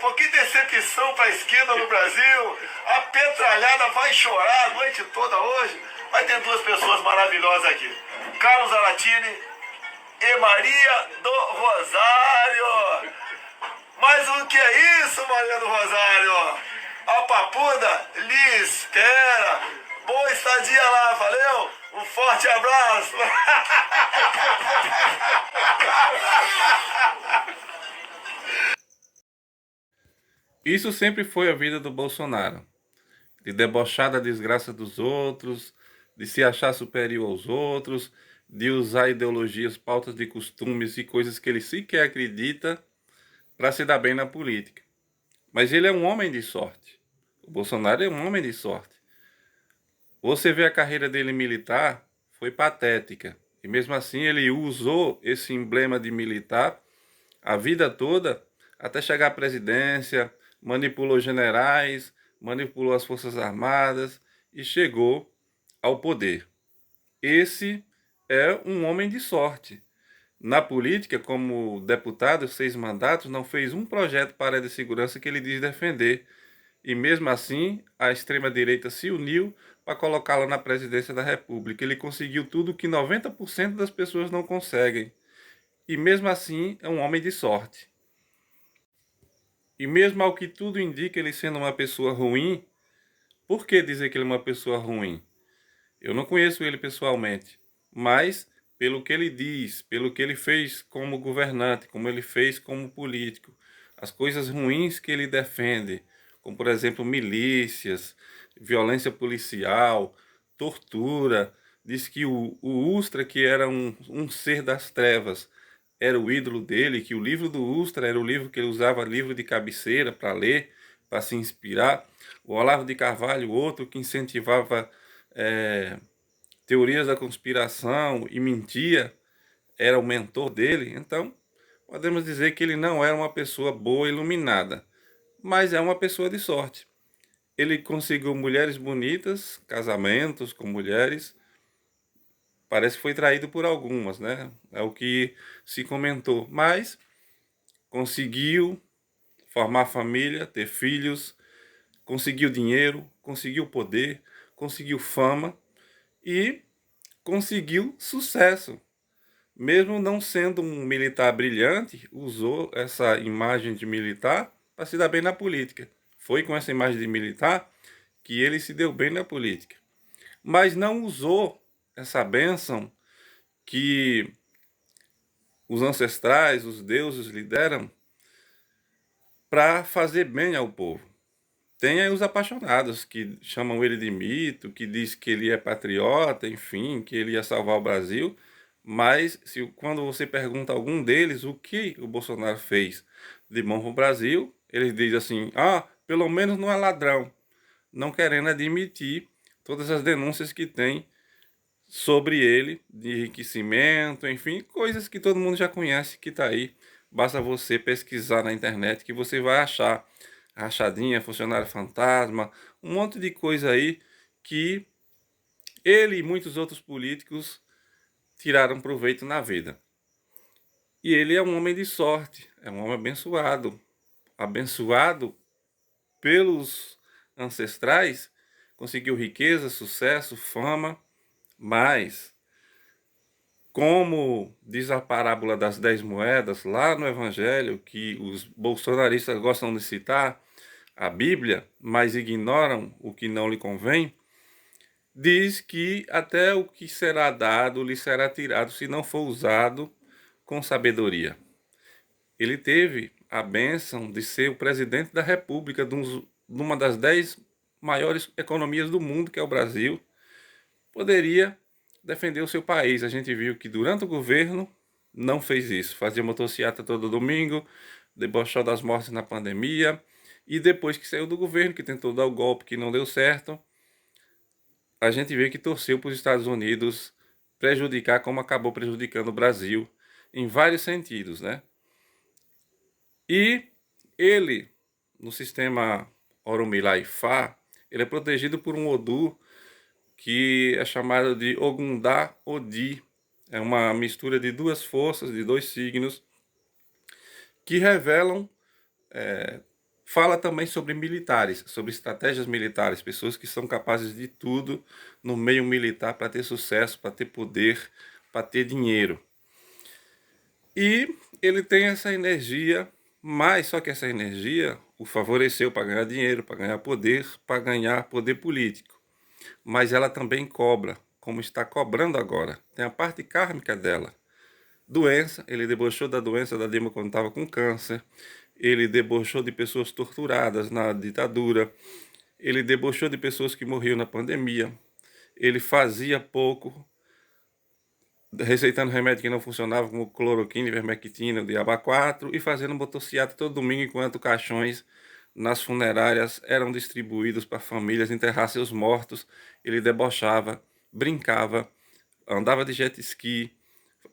pô, que decepção para a esquerda no Brasil. A petralhada vai chorar a noite toda hoje. Vai ter duas pessoas maravilhosas aqui. Carlos Aratini e Maria do Rosário. Mas o que é isso, Maria do Rosário? A papuda lhe espera. Boa estadia lá, valeu? Um forte abraço. Isso sempre foi a vida do Bolsonaro, de debochar da desgraça dos outros, de se achar superior aos outros, de usar ideologias, pautas de costumes e coisas que ele sequer acredita para se dar bem na política. Mas ele é um homem de sorte. O Bolsonaro é um homem de sorte. Você vê a carreira dele militar, foi patética. E mesmo assim ele usou esse emblema de militar a vida toda até chegar à presidência, manipulou generais, manipulou as Forças Armadas e chegou ao poder. Esse é um homem de sorte. Na política, como deputado, 6 mandatos, não fez um projeto para a área de segurança que ele diz defender. E mesmo assim, a extrema-direita se uniu para colocá-lo na presidência da República. Ele conseguiu tudo que 90% das pessoas não conseguem. E mesmo assim, é um homem de sorte. E mesmo ao que tudo indica ele sendo uma pessoa ruim, por que dizer que ele é uma pessoa ruim? Eu não conheço ele pessoalmente, mas pelo que ele diz, pelo que ele fez como governante, como ele fez como político, as coisas ruins que ele defende, como por exemplo milícias, violência policial, tortura, diz que o Ustra, que era um ser das trevas, era o ídolo dele, que o livro do Ustra era o livro que ele usava, livro de cabeceira para ler, para se inspirar. O Olavo de Carvalho, outro que incentivava teorias da conspiração e mentia, era o mentor dele. Então, podemos dizer que ele não era uma pessoa boa, iluminada, mas é uma pessoa de sorte. Ele conseguiu mulheres bonitas, casamentos com mulheres, parece que foi traído por algumas, né? É o que se comentou, mas conseguiu formar família, ter filhos, conseguiu dinheiro, conseguiu poder, conseguiu fama e conseguiu sucesso. Mesmo não sendo um militar brilhante, usou essa imagem de militar para se dar bem na política. Foi com essa imagem de militar que ele se deu bem na política. Mas não usou essa bênção que os ancestrais, os deuses lhe deram para fazer bem ao povo. Tem aí os apaixonados que chamam ele de mito, que diz que ele é patriota, enfim, que ele ia salvar o Brasil. Mas quando você pergunta a algum deles o que o Bolsonaro fez de bom para o Brasil, eles dizem assim: ah, pelo menos não é ladrão, não querendo admitir todas as denúncias que tem sobre ele, de enriquecimento, enfim, coisas que todo mundo já conhece, que está aí. Basta você pesquisar na internet que você vai achar rachadinha, funcionário fantasma, um monte de coisa aí que ele e muitos outros políticos tiraram proveito na vida. E ele é um homem de sorte, é um homem abençoado, abençoado pelos ancestrais, conseguiu riqueza, sucesso, fama, mas como diz a parábola das 10 moedas lá no Evangelho, que os bolsonaristas gostam de citar a Bíblia, mas ignoram o que não lhe convém, diz que até o que será dado lhe será tirado se não for usado com sabedoria. Ele teve a bênção de ser o presidente da República de uma das 10 maiores economias do mundo, que é o Brasil. Poderia defender o seu país. A gente viu que durante o governo não fez isso. Fazia motociata todo domingo, debochou das mortes na pandemia. E depois que saiu do governo, que tentou dar o golpe que não deu certo, a gente vê que torceu para os Estados Unidos prejudicar, como acabou prejudicando o Brasil em vários sentidos, né? E ele, no sistema Oromilá-Ifá, ele é protegido por um Odu que é chamado de Ogundá Odi. É uma mistura de duas forças, de dois signos, que revelam Fala também sobre militares, sobre estratégias militares, pessoas que são capazes de tudo no meio militar para ter sucesso, para ter poder, para ter dinheiro. E ele tem essa energia, mas só que essa energia o favoreceu para ganhar dinheiro, para ganhar poder político. Mas ela também cobra, como está cobrando agora. Tem a parte kármica dela. Doença, ele debochou da doença da Dilma quando estava com câncer, ele debochou de pessoas torturadas na ditadura, ele debochou de pessoas que morriam na pandemia, ele fazia pouco, receitando remédio que não funcionava, como cloroquina, ivermectina, diaba 4, e fazendo motociata todo domingo enquanto caixões nas funerárias eram distribuídos para famílias enterrar seus mortos. Ele debochava, brincava, andava de jet ski,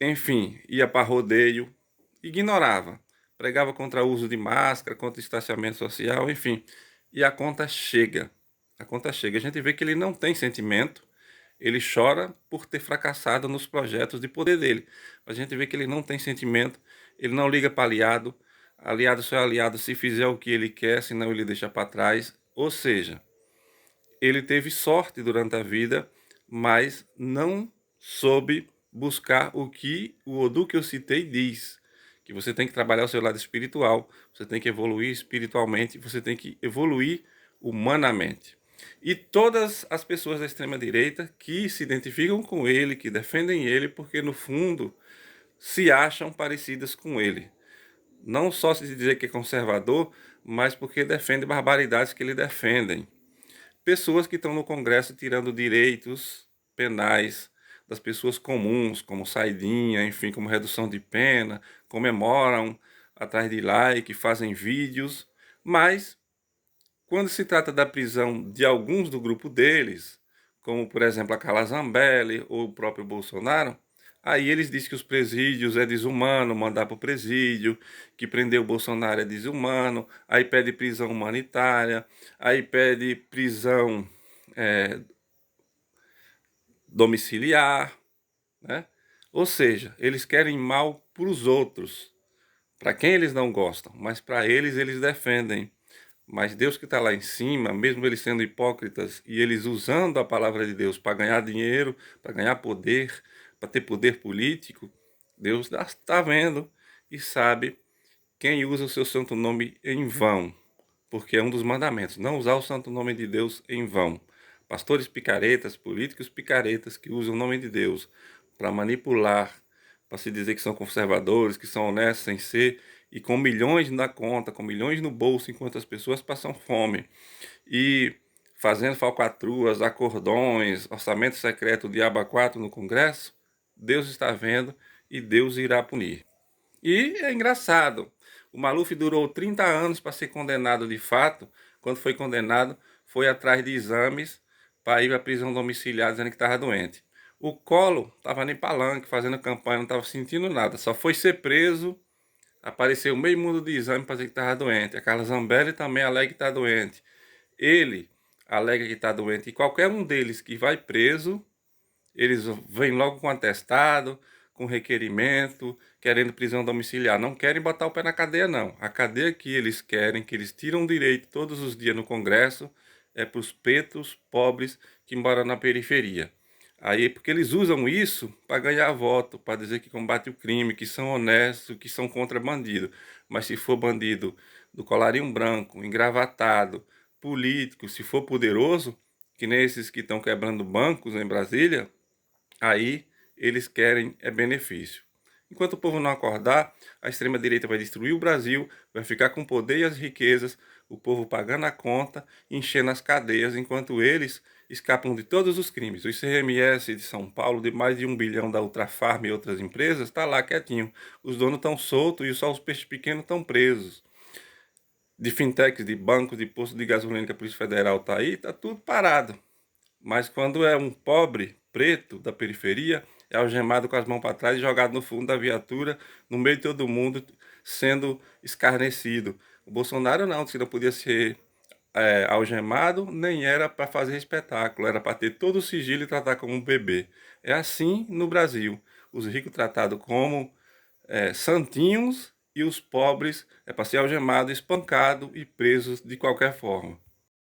enfim, ia para rodeio, ignorava, pregava contra o uso de máscara, contra o distanciamento social, enfim. E a conta chega. A conta chega. A gente vê que ele não tem sentimento, ele chora por ter fracassado nos projetos de poder dele. A gente vê que ele não tem sentimento, ele não liga para aliado, aliado só é aliado se fizer o que ele quer, senão ele deixa para trás. Ou seja, ele teve sorte durante a vida, mas não soube buscar o que o Odu que eu citei diz, que você tem que trabalhar o seu lado espiritual, você tem que evoluir espiritualmente, você tem que evoluir humanamente. E todas as pessoas da extrema-direita que se identificam com ele, que defendem ele, porque no fundo se acham parecidas com ele. Não só se dizer que é conservador, mas porque defende barbaridades que ele defendem. Pessoas que estão no Congresso tirando direitos penais das pessoas comuns, como saidinha, enfim, como redução de pena, comemoram atrás de like, fazem vídeos, mas quando se trata da prisão de alguns do grupo deles, como por exemplo a Carla Zambelli ou o próprio Bolsonaro, aí eles dizem que os presídios é desumano, mandar para o presídio, que prender o Bolsonaro é desumano, aí pede prisão humanitária, aí pede prisão domiciliar, né? Ou seja, eles querem mal para os outros, para quem eles não gostam, mas para eles defendem. Mas Deus que está lá em cima, mesmo eles sendo hipócritas e eles usando a palavra de Deus para ganhar dinheiro, para ganhar poder, para ter poder político, Deus está vendo e sabe quem usa o seu santo nome em vão, porque é um dos mandamentos, não usar o santo nome de Deus em vão. Pastores picaretas, políticos picaretas que usam o nome de Deus para manipular, para se dizer que são conservadores, que são honestos sem ser, e com milhões na conta, com milhões no bolso, enquanto as pessoas passam fome. E fazendo falcatruas, acordões, orçamento secreto, diabo 4 no Congresso, Deus está vendo e Deus irá punir. E é engraçado, o Maluf durou 30 anos para ser condenado de fato. Quando foi condenado, foi atrás de exames para ir à prisão domiciliar dizendo que estava doente. O Collor estava nem palanque, fazendo campanha, não estava sentindo nada. Só foi ser preso, apareceu meio mundo de exame para dizer que estava doente. A Carla Zambelli também alega que está doente. Ele alega que está doente. E qualquer um deles que vai preso, eles vêm logo com atestado, com requerimento, querendo prisão domiciliar. Não querem botar o pé na cadeia, não. A cadeia que eles querem, que eles tiram direito todos os dias no Congresso, é para os pretos pobres que moram na periferia. Aí, porque eles usam isso para ganhar voto, para dizer que combate o crime, que são honestos, que são contra bandido. Mas se for bandido do colarinho branco, engravatado, político, se for poderoso, que nem esses que estão quebrando bancos em Brasília, aí eles querem é benefício. Enquanto o povo não acordar, a extrema-direita vai destruir o Brasil, vai ficar com o poder e as riquezas, o povo pagando a conta, enchendo as cadeias, enquanto eles escapam de todos os crimes. O ICMS de São Paulo, de mais de 1 bilhão da Ultrafarm e outras empresas, está lá quietinho. Os donos estão soltos e só os peixes pequenos estão presos. De fintechs, de bancos, de postos de gasolina que a Polícia Federal está aí, está tudo parado. Mas quando é um pobre preto da periferia, é algemado com as mãos para trás e jogado no fundo da viatura, no meio de todo mundo, sendo escarnecido. O Bolsonaro não, que não podia ser algemado, nem era para fazer espetáculo, era para ter todo o sigilo e tratar como um bebê. É assim no Brasil. Os ricos tratados como santinhos e os pobres é para ser algemado, espancado e presos de qualquer forma.